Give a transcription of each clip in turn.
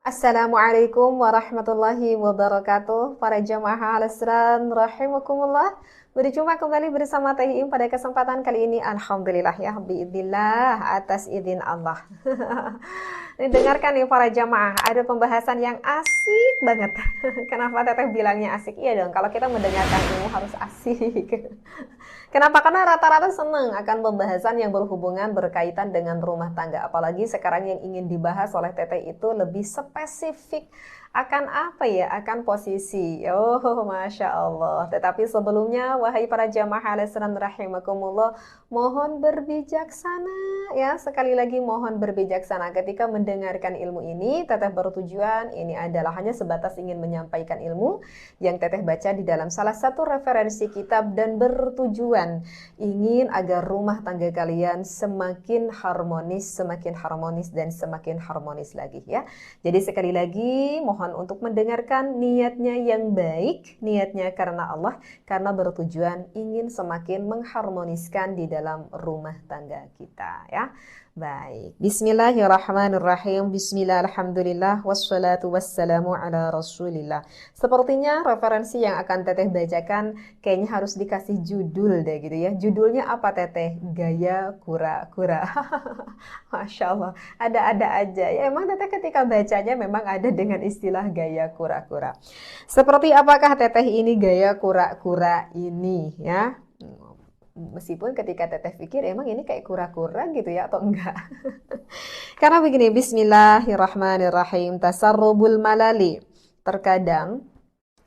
Assalamualaikum warahmatullahi wabarakatuh. Para jamaah al-Islam rahimakumullah. Berjumpa kembali bersama Teh Im pada kesempatan kali ini. Alhamdulillah ya, biidznillah, atas izin Allah. Dengarkan nih para jamaah, ada pembahasan yang asik banget. Kenapa Teteh bilangnya asik? Iya dong, kalau kita mendengarkan ilmu harus asik. Kenapa? Karena rata-rata senang akan pembahasan yang berhubungan berkaitan dengan rumah tangga. Apalagi sekarang yang ingin dibahas oleh Teteh itu lebih spesifik akan apa ya? Akan posisi. Oh, Masya Allah. Tetapi sebelumnya, wahai para jamaah al-Islam rahimakumullah, mohon berbijaksana ya. Sekali lagi mohon berbijaksana ketika mendengarkan ilmu ini. Teteh bertujuan ini adalah hanya sebatas ingin menyampaikan ilmu yang Teteh baca di dalam salah satu referensi kitab dan bertujuan ingin agar rumah tangga kalian semakin harmonis dan semakin harmonis lagi ya. Jadi sekali lagi mohon untuk mendengarkan niatnya yang baik, niatnya karena Allah, karena bertujuan ingin semakin mengharmoniskan di dalam rumah tangga kita ya. Baik, bismillahirrahmanirrahim, bismillah, alhamdulillah, wassalatu wassalamu ala rasulillah. Sepertinya referensi yang akan Teteh bacakan kayaknya harus dikasih judul deh gitu ya. Judulnya apa Teteh? Gaya kura-kura. Masya Allah, ada-ada aja. Ya emang Teteh ketika bacanya memang ada dengan istilah gaya kura-kura. Seperti apakah Teteh ini gaya kura-kura ini ya? Meskipun ketika Teteh pikir emang ini kayak kura-kura gitu ya atau enggak. Karena begini, bismillahirrahmanirrahim. Tasarrubul malali. Terkadang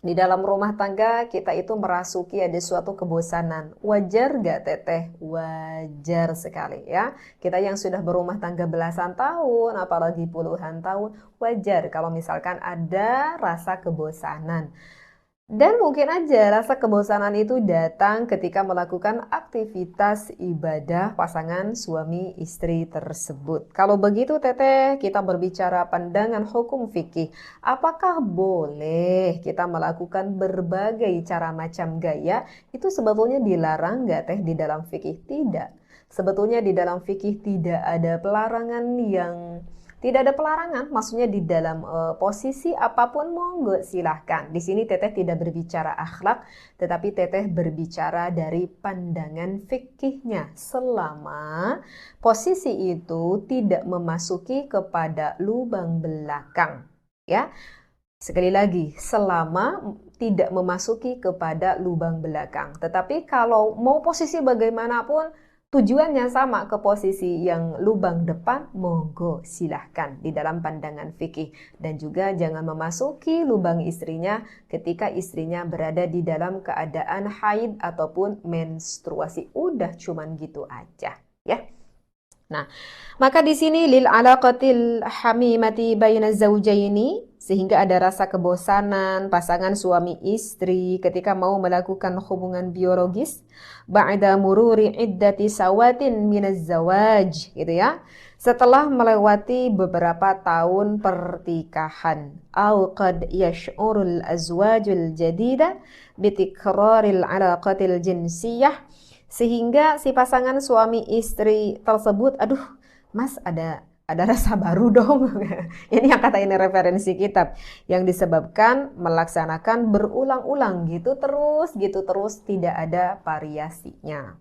di dalam rumah tangga kita itu merasuki ada suatu kebosanan. Wajar gak Teteh? Wajar sekali ya. Kita yang sudah berumah tangga belasan tahun, apalagi puluhan tahun, wajar kalau misalkan ada rasa kebosanan. Dan mungkin aja rasa kebosanan itu datang ketika melakukan aktivitas ibadah pasangan suami istri tersebut. Kalau begitu Teteh, kita berbicara pandangan hukum fikih. Apakah boleh kita melakukan berbagai cara macam gaya? Itu sebetulnya dilarang nggak Teh di dalam fikih? Tidak. Sebetulnya di dalam fikih tidak ada pelarangan yang tidak ada pelarangan, maksudnya di dalam posisi apapun monggo silahkan. Di sini Teteh tidak berbicara akhlak, tetapi Teteh berbicara dari pandangan fikihnya. Selama posisi itu tidak memasuki kepada lubang belakang. Ya, sekali lagi, selama tidak memasuki kepada lubang belakang. Tetapi kalau mau posisi bagaimanapun, tujuannya sama ke posisi yang lubang depan, monggo silahkan di dalam pandangan fikih. Dan juga jangan memasuki lubang istrinya ketika istrinya berada di dalam keadaan haid ataupun menstruasi. Udah cuman gitu aja ya. Nah, maka di sini lil alaqatil hamimati baina zaujaini, sehingga ada rasa kebosanan pasangan suami istri ketika mau melakukan hubungan biologis ba'da mururi iddati sawatin minaz zawaj gitu ya. Setelah melewati beberapa tahun pertikahan, au qad yash'urul azwajul jadida bitikraril alaqatil jinsiyah, sehingga si pasangan suami istri tersebut, aduh mas ada rasa baru dong. Ini yang kata ini referensi kitab, yang disebabkan melaksanakan berulang-ulang gitu terus tidak ada variasinya.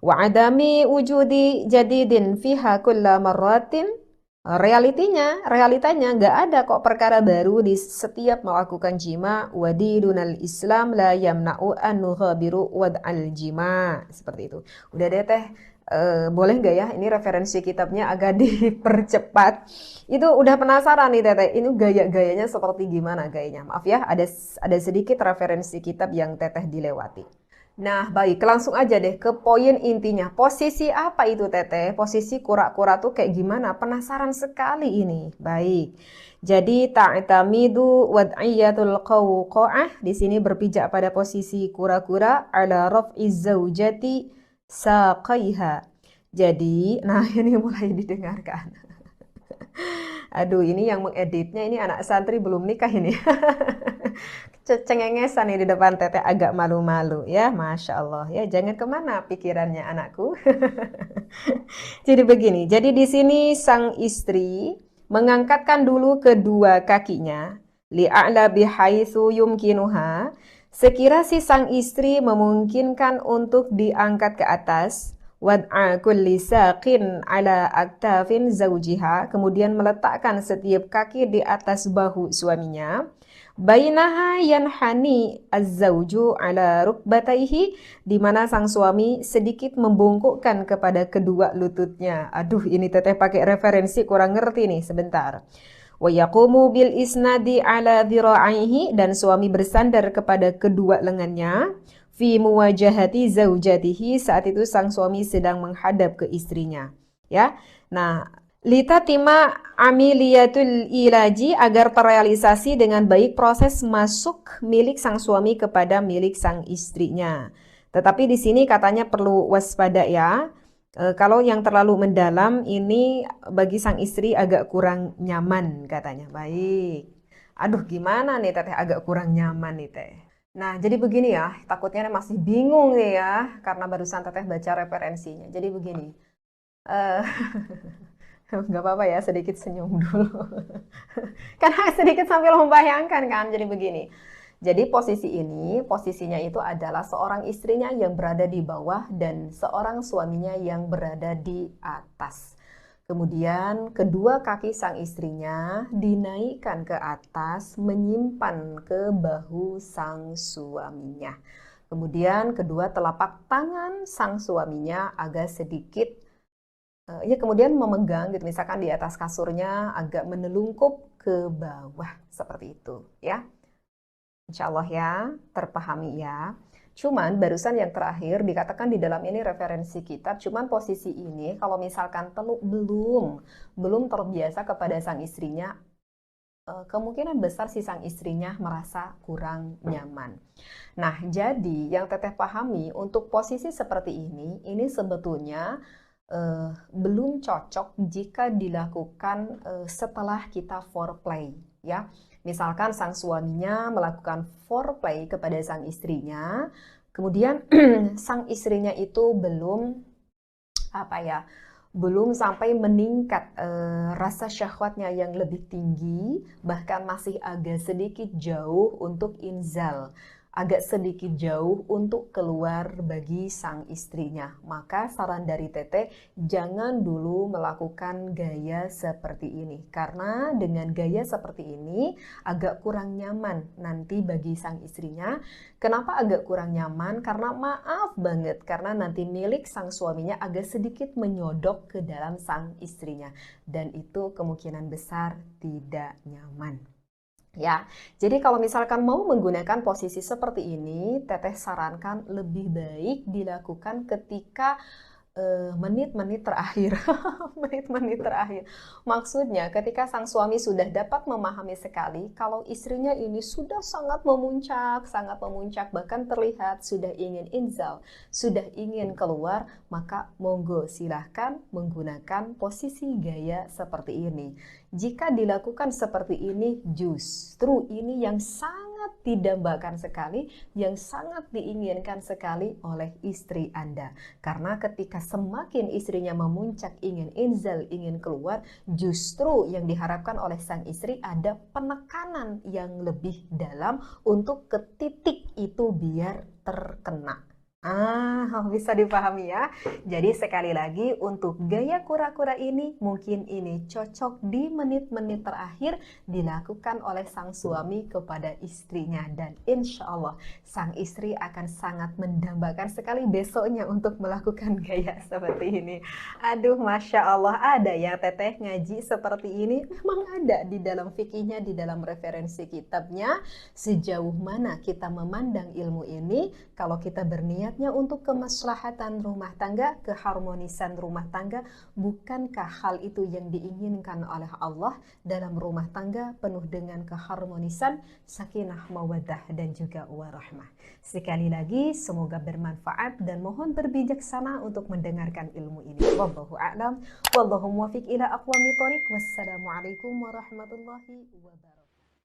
Wa adami wujudi jadidin fiha kulla marratin. Realitanya nggak ada kok perkara baru di setiap melakukan jima. Wadidunal Islam la yamna'u an nughabiru wad'al jima. Seperti itu. Udah deh Teh, boleh nggak ya? Ini referensi kitabnya agak dipercepat. Itu udah penasaran nih Teteh. Ini gaya-gayanya seperti gimana gayanya? Maaf ya, ada sedikit referensi kitab yang Teteh dilewati. Nah, baik, langsung aja deh ke poin intinya. Posisi apa itu, Teteh? Posisi kura-kura tuh kayak gimana? Penasaran sekali ini. Baik. Jadi ta'tamidu wad'iyatul qawqa'ah di sini berpijak pada posisi kura-kura ala raf'iz zaujati saqaiha. Jadi, nah ini mulai didengarkan. Aduh, ini yang mengeditnya ini anak santri belum nikah ini. Cengengesan nih di depan Teteh, agak malu-malu ya, Masya Allah ya. Jangan kemana pikirannya anakku. Jadi begini, jadi di sini sang istri mengangkatkan dulu kedua kakinya, li'a'la bihaitsu yumkinuha, sekira si sang istri memungkinkan untuk diangkat ke atas, wad'a kulli saqin ala aktafin zawjiha, kemudian meletakkan setiap kaki di atas bahu suaminya, bainaha yanhani az-zawju ala rukbataihi, di mana sang suami sedikit membungkukkan kepada kedua lututnya. Aduh, ini teteh pakai referensi kurang ngerti nih, sebentar. Wa yaqumu bil isnadi ala dhira'ihi, dan suami bersandar kepada kedua lengannya, fi muwajahati zaujatihi, saat itu sang suami sedang menghadap ke istrinya. Ya. Nah, litatima amiliyatul ilaji, agar terrealisasi dengan baik proses masuk milik sang suami kepada milik sang istrinya. Tetapi di sini katanya perlu waspada ya. Kalau yang terlalu mendalam ini bagi sang istri agak kurang nyaman katanya. Baik. Aduh, gimana nih teteh, agak kurang nyaman nih teh. Nah, jadi begini ya, takutnya masih bingung nih ya, karena barusan teteh baca referensinya. Jadi begini. Eh nggak apa-apa ya, sedikit senyum dulu. Karena sedikit sambil membayangkan kan, jadi begini. Jadi posisinya itu adalah seorang istrinya yang berada di bawah dan seorang suaminya yang berada di atas. Kemudian kedua kaki sang istrinya dinaikkan ke atas, menyimpan ke bahu sang suaminya. Kemudian kedua telapak tangan sang suaminya agak sedikit ya kemudian memegang gitu, misalkan di atas kasurnya agak menelungkup ke bawah seperti itu ya. Insya Allah ya, terpahami ya. Cuman barusan yang terakhir dikatakan di dalam ini referensi kitab, cuman posisi ini kalau misalkan belum terbiasa kepada sang istrinya, kemungkinan besar si sang istrinya merasa kurang nyaman. Nah, jadi yang teteh pahami untuk posisi seperti ini sebetulnya belum cocok jika dilakukan setelah kita foreplay ya. Misalkan sang suaminya melakukan foreplay kepada sang istrinya, kemudian sang istrinya itu belum sampai meningkat rasa syahwatnya yang lebih tinggi, bahkan masih agak sedikit jauh untuk inzal, agak sedikit jauh untuk keluar bagi sang istrinya. Maka saran dari teteh, jangan dulu melakukan gaya seperti ini. Karena dengan gaya seperti ini agak kurang nyaman nanti bagi sang istrinya. Kenapa agak kurang nyaman? Karena maaf banget, karena nanti milik sang suaminya agak sedikit menyodok ke dalam sang istrinya. Dan itu kemungkinan besar tidak nyaman. Ya, jadi kalau misalkan mau menggunakan posisi seperti ini, teteh sarankan lebih baik dilakukan ketika menit-menit terakhir. Menit-menit terakhir. Maksudnya ketika sang suami sudah dapat memahami sekali kalau istrinya ini sudah sangat memuncak, bahkan terlihat sudah ingin inzal, sudah ingin keluar, maka monggo silahkan menggunakan posisi gaya seperti ini. Jika dilakukan seperti ini, justru ini yang sangat didambakan sekali, yang sangat diinginkan sekali oleh istri Anda. Karena ketika semakin istrinya memuncak, ingin inzal, ingin keluar, justru yang diharapkan oleh sang istri ada penekanan yang lebih dalam untuk ke titik itu biar terkena. Bisa dipahami ya. Jadi sekali lagi untuk gaya kura-kura ini mungkin ini cocok di menit-menit terakhir dilakukan oleh sang suami kepada istrinya, dan insya Allah sang istri akan sangat mendambakan sekali besoknya untuk melakukan gaya seperti ini. Aduh, Masya Allah, ada ya teteh ngaji seperti ini? Memang ada di dalam fikihnya, di dalam referensi kitabnya. Sejauh mana kita memandang ilmu ini, kalau kita berniat untuk kemaslahatan rumah tangga, keharmonisan rumah tangga, bukankah hal itu yang diinginkan oleh Allah dalam rumah tangga penuh dengan keharmonisan, sakinah, mawaddah, dan juga warahmah. Sekali lagi, semoga bermanfaat dan mohon berbijaksana untuk mendengarkan ilmu ini. Wallahu a'lam, wallahu muwaffiq ila aqwamit thoriq. Wassalamualaikum warahmatullahi wabarakatuh.